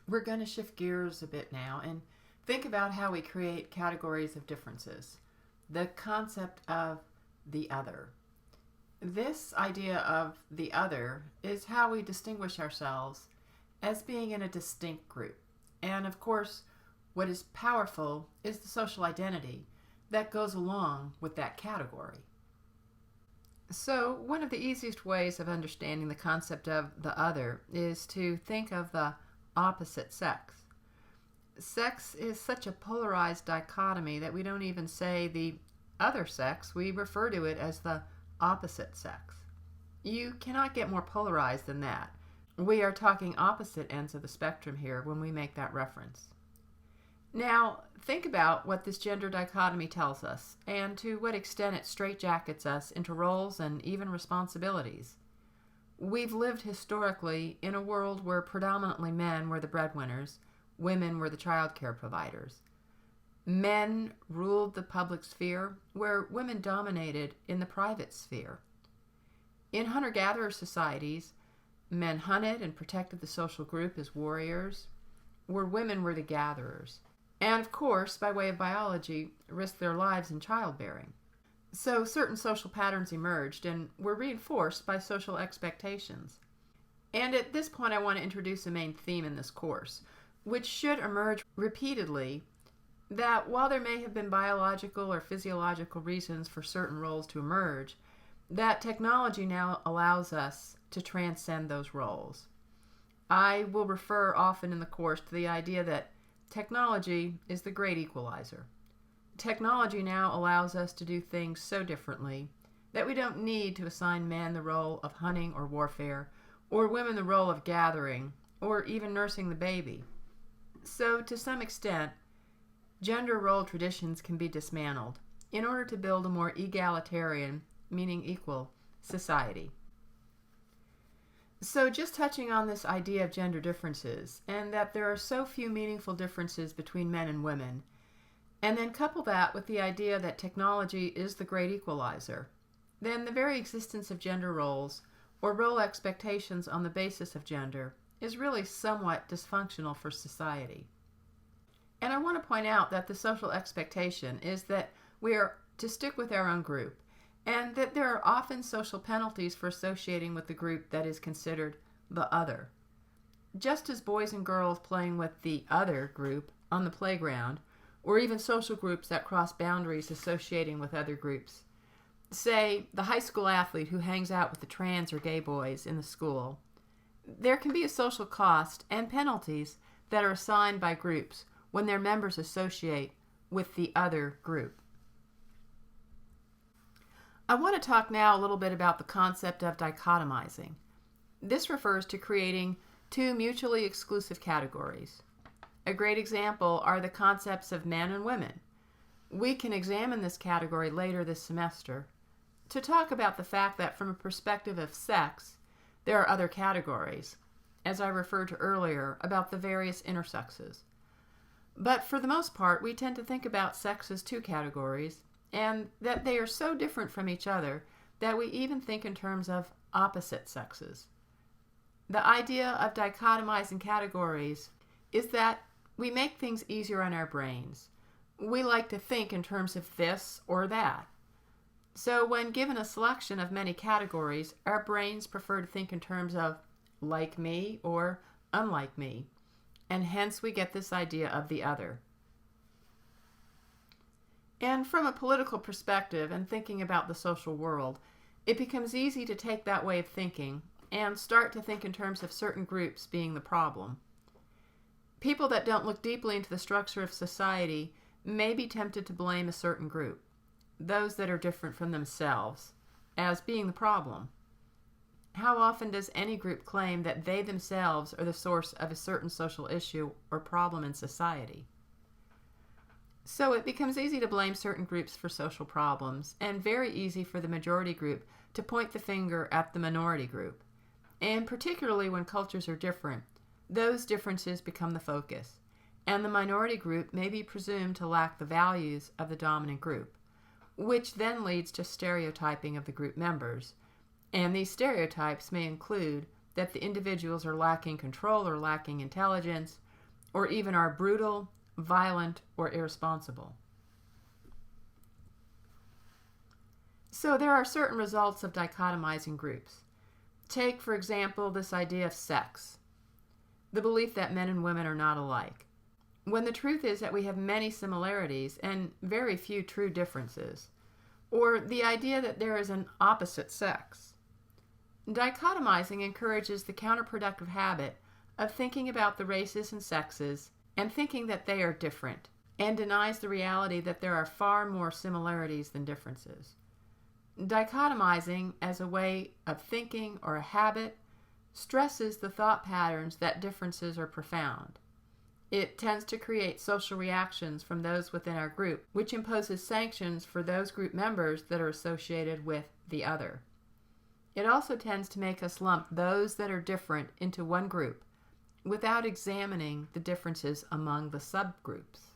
We're going to shift gears a bit now and think about how we create categories of differences. The concept of the other. This idea of the other is how we distinguish ourselves as being in a distinct group. And of course, what is powerful is the social identity that goes along with that category. So, one of the easiest ways of understanding the concept of the other is to think of the opposite sex. Sex is such a polarized dichotomy that we don't even say the other sex, we refer to it as the opposite sex. You cannot get more polarized than that. We are talking opposite ends of the spectrum here when we make that reference. Now, think about what this gender dichotomy tells us, and to what extent it straitjackets us into roles and even responsibilities. We've lived historically in a world where predominantly men were the breadwinners, women were the child care providers. Men ruled the public sphere, where women dominated in the private sphere. In hunter-gatherer societies, men hunted and protected the social group as warriors, where women were the gatherers. And of course, by way of biology, risked their lives in childbearing. So certain social patterns emerged and were reinforced by social expectations. And at this point I want to introduce a main theme in this course, which should emerge repeatedly, that while there may have been biological or physiological reasons for certain roles to emerge, that technology now allows us to transcend those roles. I will refer often in the course to the idea that technology is the great equalizer. Technology now allows us to do things so differently that we don't need to assign men the role of hunting or warfare, or women the role of gathering, or even nursing the baby. So, to some extent, gender role traditions can be dismantled in order to build a more egalitarian, meaning equal, society. So just touching on this idea of gender differences, and that there are so few meaningful differences between men and women, and then couple that with the idea that technology is the great equalizer, then the very existence of gender roles, or role expectations on the basis of gender, is really somewhat dysfunctional for society. And I want to point out that the social expectation is that we are to stick with our own group, and that there are often social penalties for associating with the group that is considered the other. Just as boys and girls playing with the other group on the playground, or even social groups that cross boundaries associating with other groups, say the high school athlete who hangs out with the trans or gay boys in the school, there can be a social cost and penalties that are assigned by groups when their members associate with the other group. I want to talk now a little bit about the concept of dichotomizing. This refers to creating two mutually exclusive categories. A great example are the concepts of men and women. We can examine this category later this semester to talk about the fact that from a perspective of sex, there are other categories, as I referred to earlier about the various intersexes. But for the most part, we tend to think about sex as two categories, and that they are so different from each other that we even think in terms of opposite sexes. The idea of dichotomizing categories is that we make things easier on our brains. We like to think in terms of this or that. So when given a selection of many categories, our brains prefer to think in terms of like me or unlike me, and hence we get this idea of the other. And from a political perspective and thinking about the social world, it becomes easy to take that way of thinking and start to think in terms of certain groups being the problem. People that don't look deeply into the structure of society may be tempted to blame a certain group, those that are different from themselves, as being the problem. How often does any group claim that they themselves are the source of a certain social issue or problem in society? So it becomes easy to blame certain groups for social problems, and very easy for the majority group to point the finger at the minority group. And particularly when cultures are different, those differences become the focus, and the minority group may be presumed to lack the values of the dominant group, which then leads to stereotyping of the group members. And these stereotypes may include that the individuals are lacking control or lacking intelligence, or even are brutal, violent, or irresponsible. So there are certain results of dichotomizing groups. Take, for example, this idea of sex, the belief that men and women are not alike, when the truth is that we have many similarities and very few true differences, or the idea that there is an opposite sex. Dichotomizing encourages the counterproductive habit of thinking about the races and sexes and thinking that they are different, and denies the reality that there are far more similarities than differences. Dichotomizing as a way of thinking or a habit stresses the thought patterns that differences are profound. It tends to create social reactions from those within our group, which imposes sanctions for those group members that are associated with the other. It also tends to make us lump those that are different into one group without examining the differences among the subgroups.